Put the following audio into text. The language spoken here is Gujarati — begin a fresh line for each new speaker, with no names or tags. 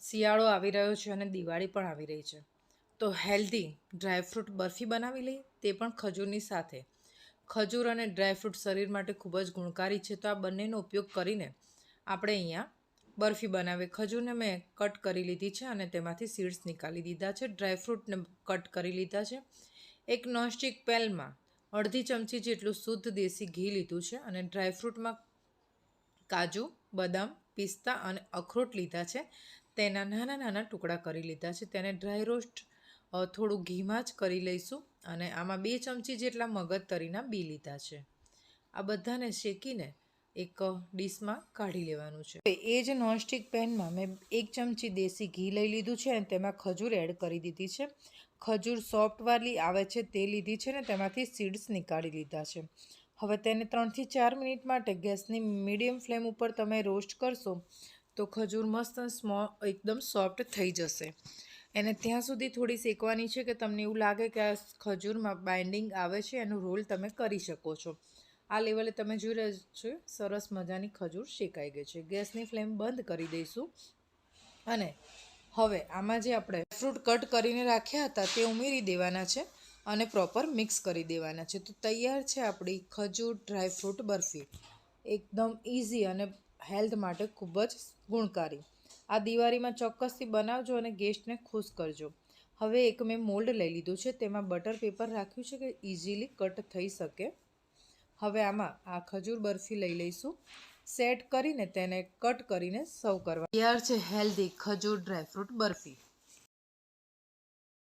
શિયાળો આવી રહ્યો છે અને દિવાળી પણ આવી રહી છે, તો હેલ્ધી ડ્રાયફ્રૂટ બરફી બનાવી લઈએ, તે પણ ખજૂરની સાથે. ખજૂર અને ડ્રાયફ્રૂટ શરીર માટે ખૂબ જ ગુણકારી છે, તો આ બંનેનો ઉપયોગ કરીને આપણે અહીંયા બરફી બનાવીએ. ખજૂરને મેં કટ કરી લીધી છે અને તેમાંથી સીડ્સ નીકાળી દીધા છે. ડ્રાયફ્રૂટને કટ કરી લીધા છે. એક નોનસ્ટિક પેનમાં અડધી ચમચી જેટલું શુદ્ધ દેશી ઘી લીધું છે અને ડ્રાયફ્રૂટમાં કાજુ, બદામ, પિસ્તા અને અખરોટ લીધા છે. તેના નાના નાના ટુકડા કરી લીધા છે. તેને ડ્રાય રોસ્ટ થોડું ઘીમાં જ કરી લઈશું અને આમાં 2 ચમચી જેટલા મગજતરીના બી લીધા છે. આ બધાને શેકીને એક ડીશમાં કાઢી લેવાનું છે. એ જ નોનસ્ટિક પેનમાં મેં 1 ચમચી દેશી ઘી લઈ લીધું છે અને તેમાં ખજૂર એડ કરી દીધી છે. ખજૂર સોફ્ટવાળી આવે છે તે લીધી છે ને તેમાંથી સીડ્સ નીકાળી લીધા છે. હવે તેને 3 થી 4 મિનિટ માટે ગેસની મીડિયમ ફ્લેમ ઉપર તમે રોસ્ટ કરશો તો ખજૂર મસ્ત એકદમ સોફ્ટ થઈ જશે. એને ત્યાં સુધી થોડી શેકવાની છે કે તમને એવું લાગે કે આ ખજૂરમાં બાઇન્ડિંગ આવે છે, એનો રોલ તમે કરી શકો છો. આ લેવલે તમે જોઈ રહ્યા છો સરસ મજાની ખજૂર શેકાઈ ગઈ છે. ગેસની ફ્લેમ બંધ કરી દઈશું અને હવે આમાં જે આપણે ફ્રૂટ કટ કરીને રાખ્યા હતા તે ઉમેરી દેવાના છે અને પ્રોપર મિક્સ કરી દેવાના છે. તો તૈયાર છે આપણી ખજૂર ડ્રાયફ્રૂટ બરફી. એકદમ ઇઝી અને હેલ્થ માટે ખૂબ જ ગુણકારી. આ દિવાળીમાં ચોક્કસથી બનાવજો અને ગેસ્ટને ખુશ કરજો. હવે એક મેં મોલ્ડ લઈ લીધું છે, તેમાં બટર પેપર રાખ્યું છે કે ઇઝીલી કટ થઈ શકે. હવે આમાં આ ખજૂર બરફી લઈ લઈશું, સેટ કરીને તેને કટ કરીને સર્વ કરવા. તૈયાર છે હેલ્ધી ખજૂર ડ્રાયફ્રૂટ બરફી.